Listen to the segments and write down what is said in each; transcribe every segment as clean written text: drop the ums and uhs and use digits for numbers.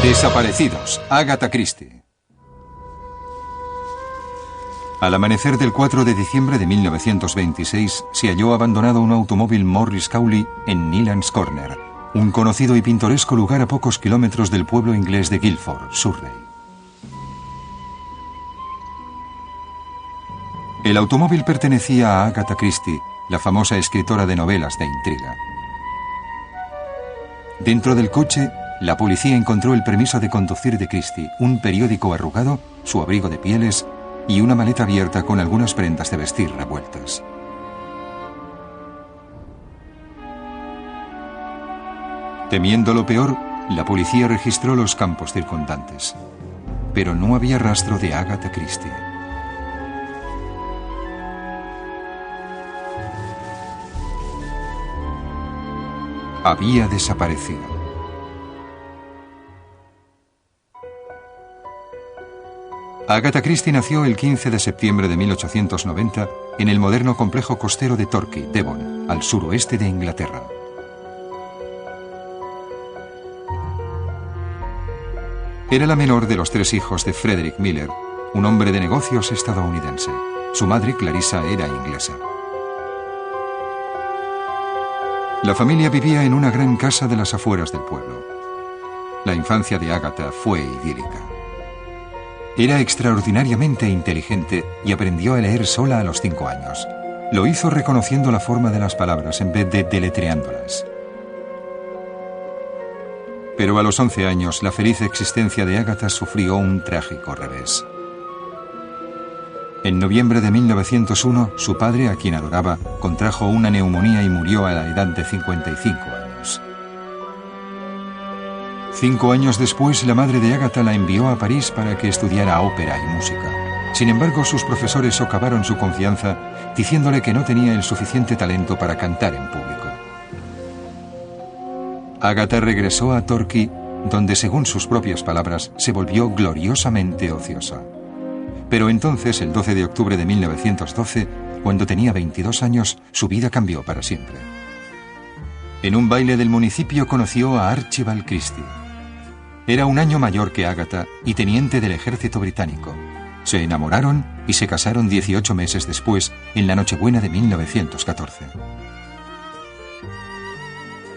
Desaparecidos, Agatha Christie. Al amanecer del 4 de diciembre de 1926 se halló abandonado un automóvil Morris Cowley en Neal's Corner, un conocido y pintoresco lugar a pocos kilómetros del pueblo inglés de Guildford, Surrey. El automóvil pertenecía a Agatha Christie, la famosa escritora de novelas de intriga. Dentro del coche, la policía encontró el permiso de conducir de Christie, un periódico arrugado, su abrigo de pieles y una maleta abierta con algunas prendas de vestir revueltas. Temiendo lo peor, la policía registró los campos circundantes, pero no había rastro de Agatha Christie. Había desaparecido. Agatha Christie nació el 15 de septiembre de 1890 en el moderno complejo costero de Torquay, Devon, al suroeste de Inglaterra. Era la menor de los 3 hijos de Frederick Miller, un hombre de negocios estadounidense. Su madre, Clarissa, era inglesa. La familia vivía en una gran casa de las afueras del pueblo. La infancia de Agatha fue idílica. Era extraordinariamente inteligente y aprendió a leer sola a los 5 años. Lo hizo reconociendo la forma de las palabras en vez de deletreándolas. Pero a los 11 años, la feliz existencia de Agatha sufrió un trágico revés. En noviembre de 1901, su padre, a quien adoraba, contrajo una neumonía y murió a la edad de 55 años. 5 años después, la madre de Agatha la envió a París para que estudiara ópera y música. Sin embargo, sus profesores socavaron su confianza, diciéndole que no tenía el suficiente talento para cantar en público. Agatha regresó a Torquay, donde, según sus propias palabras, se volvió gloriosamente ociosa. Pero entonces, el 12 de octubre de 1912, cuando tenía 22 años, su vida cambió para siempre. En un baile del municipio conoció a Archibald Christie. Era un año mayor que Agatha y teniente del ejército británico. Se enamoraron y se casaron 18 meses después, en la Nochebuena de 1914.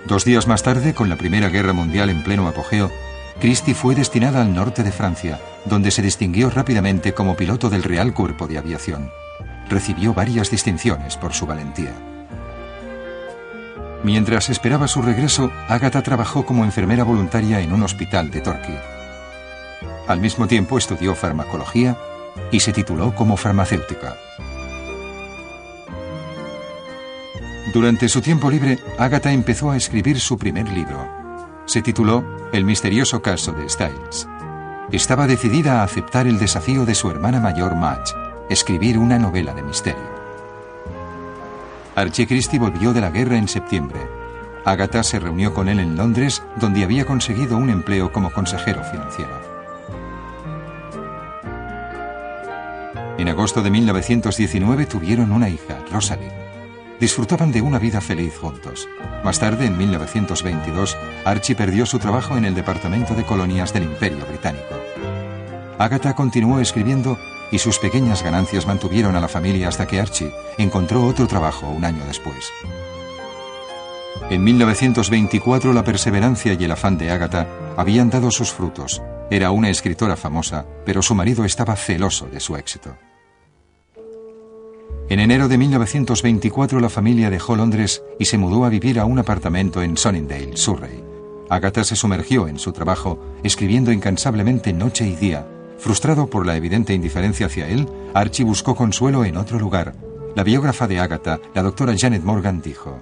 2 días más tarde, con la Primera Guerra Mundial en pleno apogeo, Christie fue destinada al norte de Francia, donde se distinguió rápidamente como piloto del Real Cuerpo de Aviación. Recibió varias distinciones por su valentía. Mientras esperaba su regreso, Agatha trabajó como enfermera voluntaria en un hospital de Torquay. Al mismo tiempo estudió farmacología y se tituló como farmacéutica. Durante su tiempo libre, Agatha empezó a escribir su primer libro. Se tituló El misterioso caso de Styles. Estaba decidida a aceptar el desafío de su hermana mayor Madge, escribir una novela de misterio. Archie Christie volvió de la guerra en septiembre. Agatha se reunió con él en Londres, donde había conseguido un empleo como consejero financiero. En agosto de 1919 tuvieron una hija, Rosalind. Disfrutaban de una vida feliz juntos. Más tarde, en 1922, Archie perdió su trabajo en el Departamento de Colonias del Imperio Británico. Agatha continuó escribiendo y sus pequeñas ganancias mantuvieron a la familia hasta que Archie encontró otro trabajo un año después. En 1924, la perseverancia y el afán de Agatha habían dado sus frutos. Era una escritora famosa, pero su marido estaba celoso de su éxito. En enero de 1924, la familia dejó Londres y se mudó a vivir a un apartamento en Sunningdale, Surrey. Agatha se sumergió en su trabajo, escribiendo incansablemente noche y día. Frustrado por la evidente indiferencia hacia él, Archie buscó consuelo en otro lugar. La biógrafa de Agatha, la doctora Janet Morgan, dijo: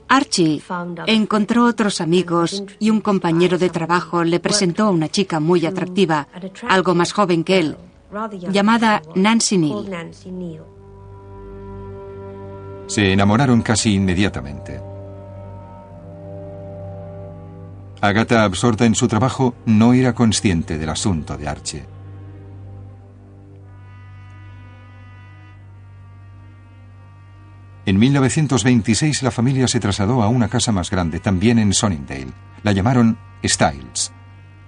Archie encontró otros amigos y un compañero de trabajo le presentó a una chica muy atractiva, algo más joven que él, llamada Nancy Neal. Se enamoraron casi inmediatamente. Agatha, absorta en su trabajo, no era consciente del asunto de Archie. En 1926 la familia se trasladó a una casa más grande, también en Sunningdale. La llamaron Styles.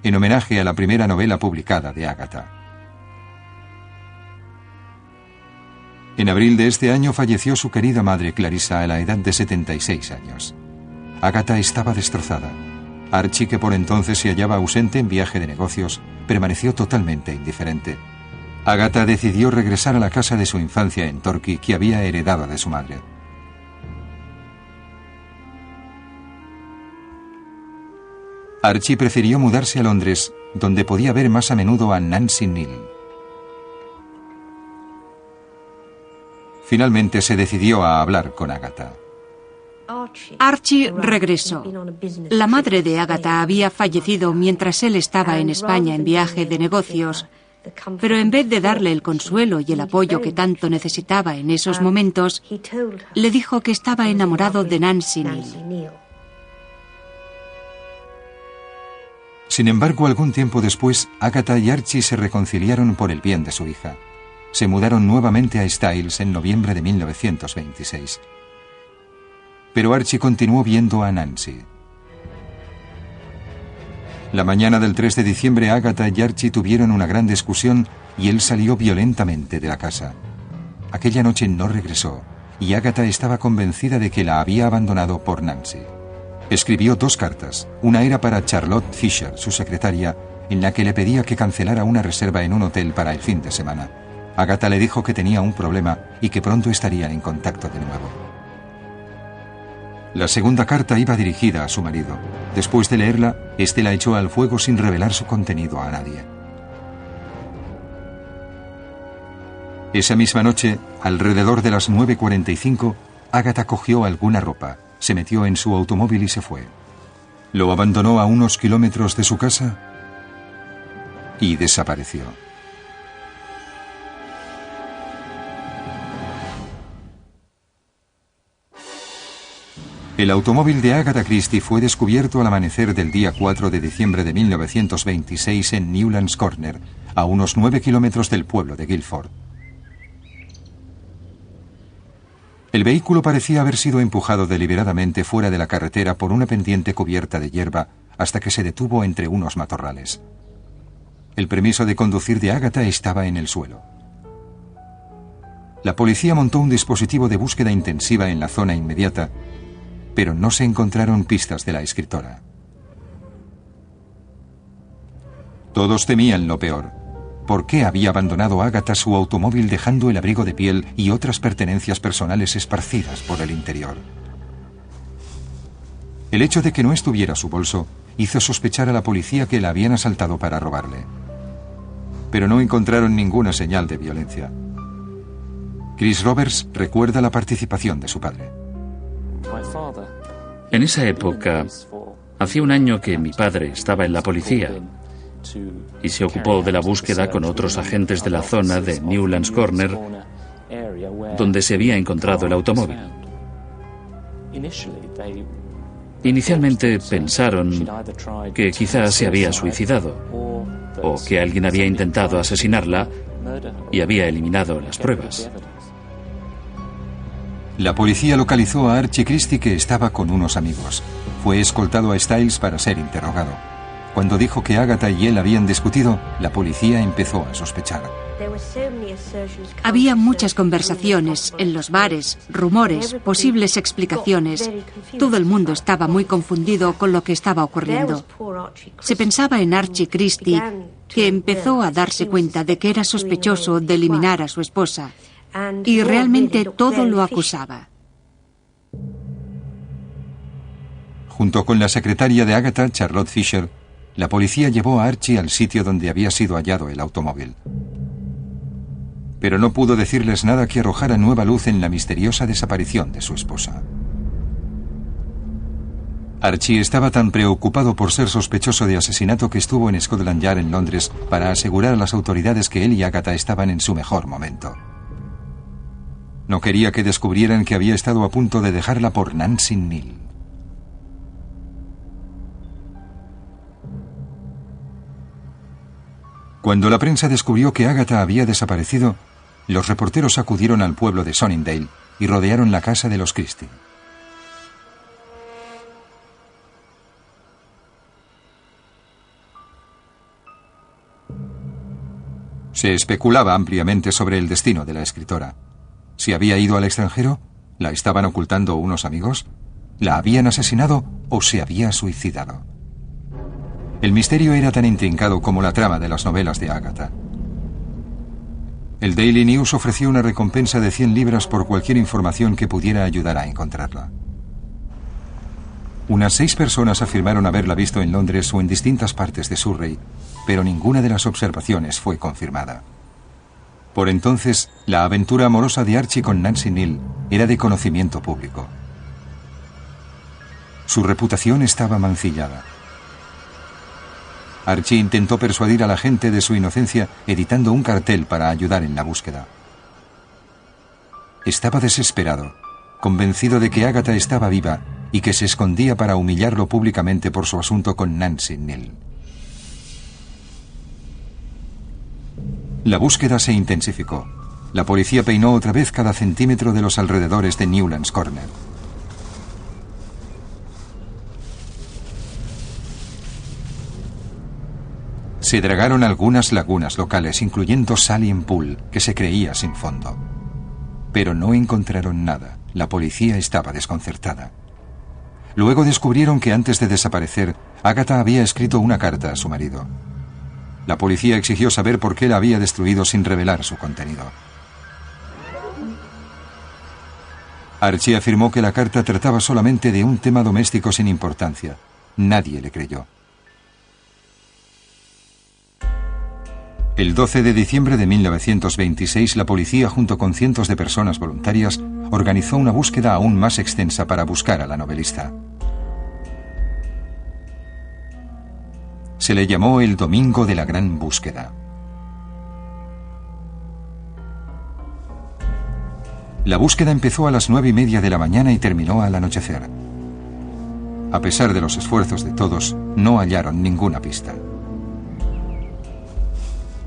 en homenaje a la primera novela publicada de Agatha. En abril de este año falleció su querida madre Clarissa a la edad de 76 años. Agatha estaba destrozada. Archie, que por entonces se hallaba ausente en viaje de negocios, permaneció totalmente indiferente. Agatha decidió regresar a la casa de su infancia en Torquay, que había heredado de su madre. Archie prefirió mudarse a Londres, donde podía ver más a menudo a Nancy Neal. Finalmente se decidió a hablar con Agatha. Archie regresó. La madre de Agatha había fallecido mientras él estaba en España en viaje de negocios, pero en vez de darle el consuelo y el apoyo que tanto necesitaba en esos momentos, le dijo que estaba enamorado de Nancy Neal. Sin embargo, algún tiempo después, Agatha y Archie se reconciliaron por el bien de su hija. Se mudaron nuevamente a Styles en noviembre de 1926. Pero Archie continuó viendo a Nancy. La mañana del 3 de diciembre, Agatha y Archie tuvieron una gran discusión y él salió violentamente de la casa. Aquella noche no regresó y Agatha estaba convencida de que la había abandonado por Nancy. Escribió 2 cartas. Una era para Charlotte Fisher, su secretaria, en la que le pedía que cancelara una reserva en un hotel para el fin de semana. Agatha le dijo que tenía un problema y que pronto estarían en contacto de nuevo. La segunda carta iba dirigida a su marido. Después de leerla, este la echó al fuego sin revelar su contenido a nadie. Esa misma noche, alrededor de las 9:45, Agatha cogió alguna ropa, se metió en su automóvil y se fue. Lo abandonó a unos kilómetros de su casa y desapareció. El automóvil de Agatha Christie fue descubierto al amanecer del día 4 de diciembre de 1926 en Newlands Corner, a unos 9 kilómetros del pueblo de Guildford. El vehículo parecía haber sido empujado deliberadamente fuera de la carretera por una pendiente cubierta de hierba hasta que se detuvo entre unos matorrales. El permiso de conducir de Agatha estaba en el suelo. La policía montó un dispositivo de búsqueda intensiva en la zona inmediata, pero no se encontraron pistas de la escritora. Todos temían lo peor. ¿Por qué había abandonado Agatha su automóvil dejando el abrigo de piel y otras pertenencias personales esparcidas por el interior? El hecho de que no estuviera su bolso hizo sospechar a la policía que la habían asaltado para robarle. Pero no encontraron ninguna señal de violencia. Chris Roberts recuerda la participación de su padre. En esa época, hacía un año que mi padre estaba en la policía y se ocupó de la búsqueda con otros agentes de la zona de Newlands Corner, donde se había encontrado el automóvil. Inicialmente pensaron que quizás se había suicidado o que alguien había intentado asesinarla y había eliminado las pruebas. La policía localizó a Archie Christie, que estaba con unos amigos. Fue escoltado a Styles para ser interrogado. Cuando dijo que Agatha y él habían discutido, la policía empezó a sospechar. Había muchas conversaciones en los bares, rumores, posibles explicaciones. Todo el mundo estaba muy confundido con lo que estaba ocurriendo. Se pensaba en Archie Christie, que empezó a darse cuenta de que era sospechoso de eliminar a su esposa. Y realmente todo lo acusaba. Junto con la secretaria de Agatha, Charlotte Fisher, la policía llevó a Archie al sitio donde había sido hallado el automóvil. Pero no pudo decirles nada que arrojara nueva luz en la misteriosa desaparición de su esposa. Archie estaba tan preocupado por ser sospechoso de asesinato que estuvo en Scotland Yard en Londres para asegurar a las autoridades que él y Agatha estaban en su mejor momento. No quería que descubrieran que había estado a punto de dejarla por Nancy Neal. Cuando la prensa descubrió que Agatha había desaparecido, los reporteros acudieron al pueblo de Sunningdale y rodearon la casa de los Christie. Se especulaba ampliamente sobre el destino de la escritora. ¿Se había ido al extranjero? ¿La estaban ocultando unos amigos? ¿La habían asesinado o se había suicidado? El misterio era tan intrincado como la trama de las novelas de Agatha. El Daily News ofreció una recompensa de 100 libras por cualquier información que pudiera ayudar a encontrarla. Unas 6 personas afirmaron haberla visto en Londres o en distintas partes de Surrey, pero ninguna de las observaciones fue confirmada. Por entonces, la aventura amorosa de Archie con Nancy Neal era de conocimiento público. Su reputación estaba mancillada. Archie intentó persuadir a la gente de su inocencia editando un cartel para ayudar en la búsqueda. Estaba desesperado, convencido de que Agatha estaba viva y que se escondía para humillarlo públicamente por su asunto con Nancy Neal. La búsqueda se intensificó. La policía peinó otra vez cada centímetro de los alrededores de Newlands Corner. Se dragaron algunas lagunas locales, incluyendo Salient Pool, que se creía sin fondo. Pero no encontraron nada. La policía estaba desconcertada. Luego descubrieron que antes de desaparecer, Agatha había escrito una carta a su marido. La policía exigió saber por qué la había destruido sin revelar su contenido. Archie afirmó que la carta trataba solamente de un tema doméstico sin importancia. Nadie le creyó. El 12 de diciembre de 1926, la policía, junto con cientos de personas voluntarias, organizó una búsqueda aún más extensa para buscar a la novelista. Se le llamó el Domingo de la Gran Búsqueda. La búsqueda empezó a las 9:30 de la mañana y terminó al anochecer. A pesar de los esfuerzos de todos, no hallaron ninguna pista.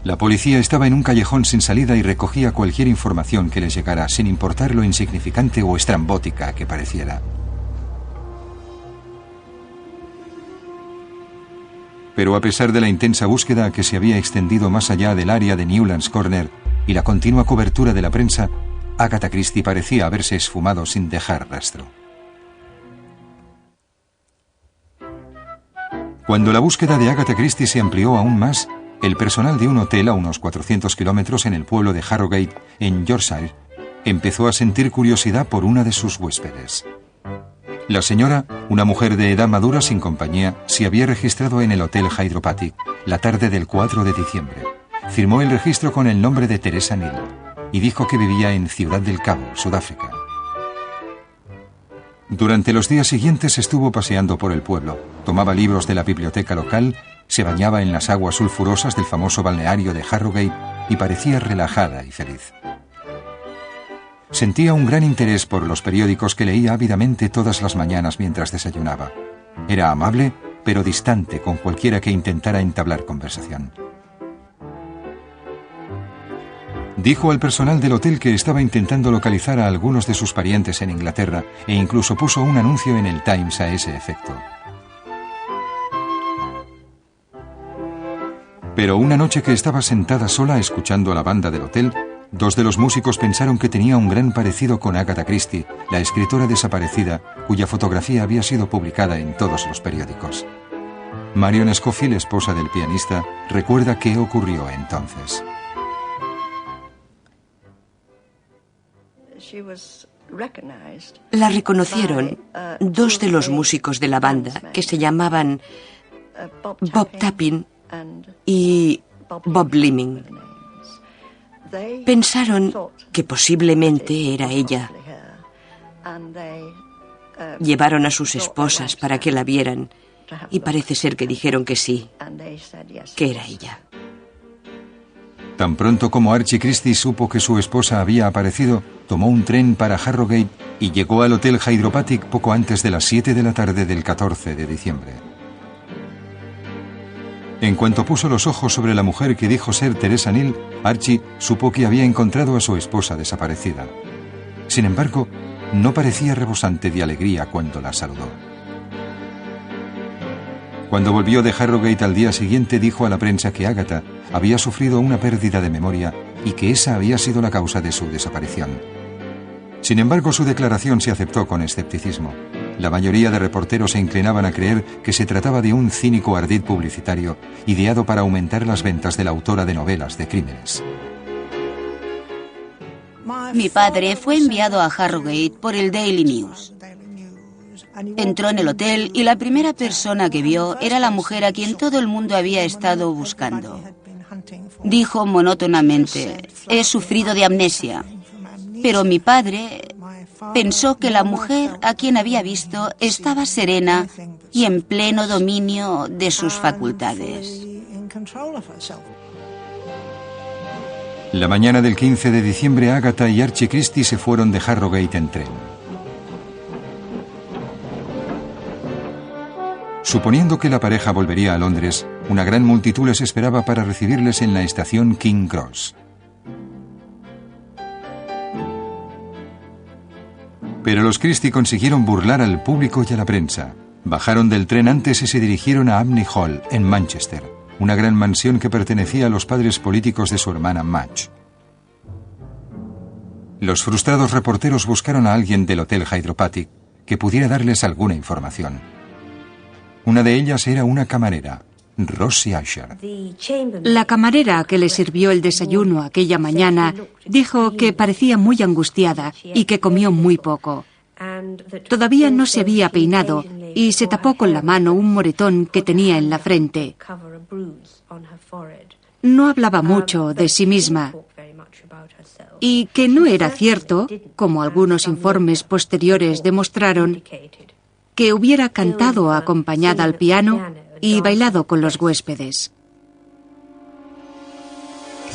La policía estaba en un callejón sin salida y recogía cualquier información que les llegara, sin importar lo insignificante o estrambótica que pareciera. Pero a pesar de la intensa búsqueda que se había extendido más allá del área de Newlands Corner y la continua cobertura de la prensa, Agatha Christie parecía haberse esfumado sin dejar rastro. Cuando la búsqueda de Agatha Christie se amplió aún más, el personal de un hotel a unos 400 kilómetros en el pueblo de Harrogate, en Yorkshire, empezó a sentir curiosidad por una de sus huéspedes. La señora, una mujer de edad madura sin compañía, se había registrado en el Hotel Hydropathic la tarde del 4 de diciembre. Firmó el registro con el nombre de Teresa Neal y dijo que vivía en Ciudad del Cabo, Sudáfrica. Durante los días siguientes estuvo paseando por el pueblo, tomaba libros de la biblioteca local, se bañaba en las aguas sulfurosas del famoso balneario de Harrogate y parecía relajada y feliz. Sentía un gran interés por los periódicos que leía ávidamente todas las mañanas mientras desayunaba. Era amable, pero distante con cualquiera que intentara entablar conversación. Dijo al personal del hotel que estaba intentando localizar a algunos de sus parientes en Inglaterra e incluso puso un anuncio en el Times a ese efecto. Pero una noche que estaba sentada sola escuchando a la banda del hotel, dos de los músicos pensaron que tenía un gran parecido con Agatha Christie, la escritora desaparecida, cuya fotografía había sido publicada en todos los periódicos. Marion Scofield, esposa del pianista, recuerda qué ocurrió entonces. La reconocieron dos de los músicos de la banda, que se llamaban Bob Tappin y Bob Liming. Pensaron que posiblemente era ella. Llevaron a sus esposas para que la vieran y parece ser que dijeron que sí, que era ella. Tan pronto como Archie Christie supo que su esposa había aparecido, tomó un tren para Harrogate y llegó al Hotel Hydropathic poco antes de las 7 de la tarde del 14 de diciembre. En cuanto puso los ojos sobre la mujer que dijo ser Teresa Neal, Archie supo que había encontrado a su esposa desaparecida. Sin embargo, no parecía rebosante de alegría cuando la saludó. Cuando volvió de Harrogate al día siguiente, dijo a la prensa que Agatha había sufrido una pérdida de memoria y que esa había sido la causa de su desaparición. Sin embargo, su declaración se aceptó con escepticismo. La mayoría de reporteros se inclinaban a creer que se trataba de un cínico ardid publicitario ideado para aumentar las ventas de la autora de novelas de crímenes. Mi padre fue enviado a Harrogate por el Daily News. Entró en el hotel y la primera persona que vio era la mujer a quien todo el mundo había estado buscando. Dijo monótonamente: he sufrido de amnesia. Pero mi padre pensó que la mujer a quien había visto estaba serena y en pleno dominio de sus facultades. La mañana del 15 de diciembre, Agatha y Archie Christie se fueron de Harrogate en tren. Suponiendo que la pareja volvería a Londres, una gran multitud les esperaba para recibirles en la estación King Cross. Pero los Christie consiguieron burlar al público y a la prensa. Bajaron del tren antes y se dirigieron a Abney Hall, en Manchester, una gran mansión que pertenecía a los padres políticos de su hermana Madge. Los frustrados reporteros buscaron a alguien del Hotel Hydropathic que pudiera darles alguna información. Una de ellas era una camarera, Rosie Usher. La camarera que le sirvió el desayuno aquella mañana dijo que parecía muy angustiada y que comió muy poco. Todavía no se había peinado y se tapó con la mano un moretón que tenía en la frente. No hablaba mucho de sí misma y que no era cierto, como algunos informes posteriores demostraron, que hubiera cantado acompañada al piano y bailado con los huéspedes.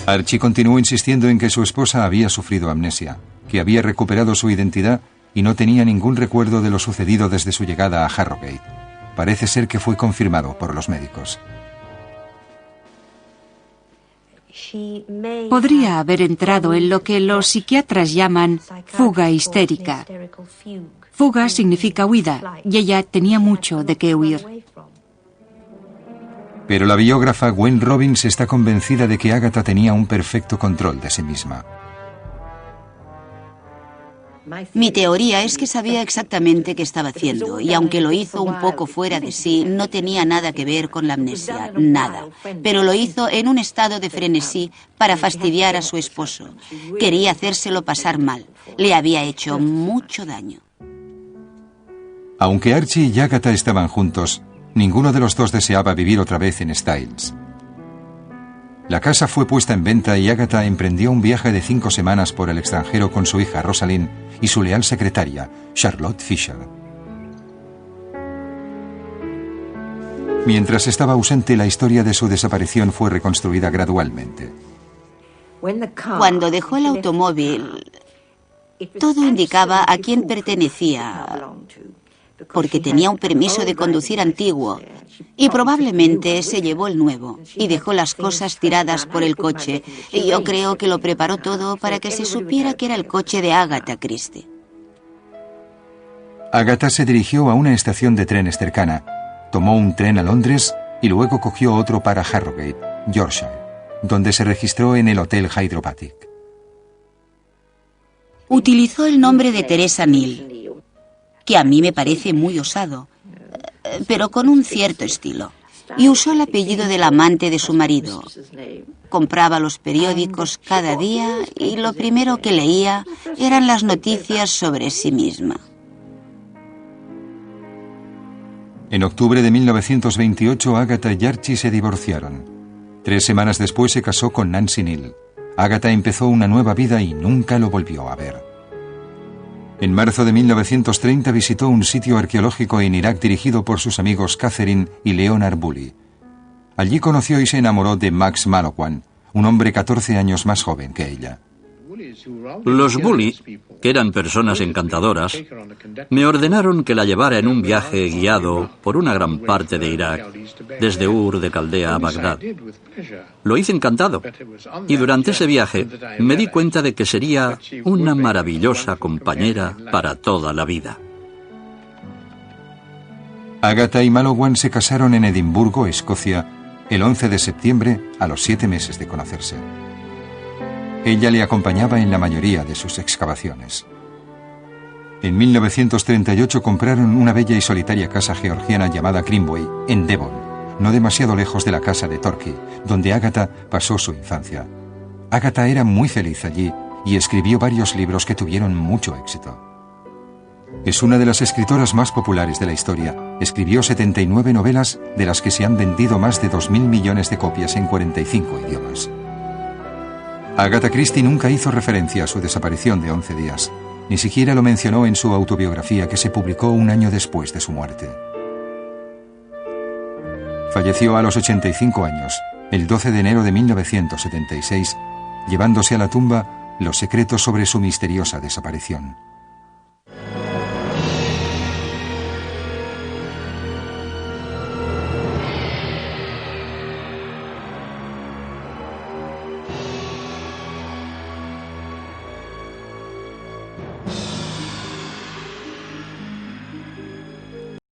Archie continuó insistiendo en que su esposa había sufrido amnesia, que había recuperado su identidad y no tenía ningún recuerdo de lo sucedido desde su llegada a Harrogate. Parece ser que fue confirmado por los médicos. Podría haber entrado en lo que los psiquiatras llaman fuga histérica. Fuga significa huida, y ella tenía mucho de qué huir. Pero la biógrafa Gwen Robbins está convencida de que Agatha tenía un perfecto control de sí misma. Mi teoría es que sabía exactamente qué estaba haciendo y aunque lo hizo un poco fuera de sí, no tenía nada que ver con la amnesia, nada. Pero lo hizo en un estado de frenesí para fastidiar a su esposo. Quería hacérselo pasar mal. Le había hecho mucho daño. Aunque Archie y Agatha estaban juntos, ninguno de los dos deseaba vivir otra vez en Styles. La casa fue puesta en venta y Agatha emprendió un viaje de 5 semanas por el extranjero con su hija Rosalind y su leal secretaria, Charlotte Fisher. Mientras estaba ausente, la historia de su desaparición fue reconstruida gradualmente. Cuando dejó el automóvil, todo indicaba a quién pertenecía, porque tenía un permiso de conducir antiguo y probablemente se llevó el nuevo y dejó las cosas tiradas por el coche. Y yo creo que lo preparó todo para que se supiera que era el coche de Agatha Christie. Agatha se dirigió a una estación de trenes cercana, tomó un tren a Londres y luego cogió otro para Harrogate, Yorkshire, donde se registró en el Hotel Hydropathic. Utilizó el nombre de Teresa Neal, que a mí me parece muy osado, pero con un cierto estilo. Y usó el apellido del amante de su marido. Compraba los periódicos cada día y lo primero que leía eran las noticias sobre sí misma. En octubre de 1928, Agatha y Archie se divorciaron. 3 semanas después se casó con Nancy Neal. Agatha empezó una nueva vida y nunca lo volvió a ver. En marzo de 1930 visitó un sitio arqueológico en Irak dirigido por sus amigos Catherine y Leonard Bully. Allí conoció y se enamoró de Max Mallowan, un hombre 14 años más joven que ella. Los Bully, que eran personas encantadoras, me ordenaron que la llevara en un viaje guiado por una gran parte de Irak, desde Ur de Caldea a Bagdad. Lo hice encantado, y durante ese viaje me di cuenta de que sería una maravillosa compañera para toda la vida. Agatha y Malowan se casaron en Edimburgo, Escocia, el 11 de septiembre, a los 7 meses de conocerse. Ella le acompañaba en la mayoría de sus excavaciones. En 1938 compraron una bella y solitaria casa georgiana llamada Greenway, en Devon, no demasiado lejos de la casa de Torquay, donde Agatha pasó su infancia. Agatha era muy feliz allí y escribió varios libros que tuvieron mucho éxito. Es una de las escritoras más populares de la historia. Escribió 79 novelas, de las que se han vendido más de 2.000 millones de copias en 45 idiomas. Agatha Christie nunca hizo referencia a su desaparición de 11 días. Ni siquiera lo mencionó en su autobiografía, que se publicó un año después de su muerte. Falleció a los 85 años, el 12 de enero de 1976, llevándose a la tumba los secretos sobre su misteriosa desaparición.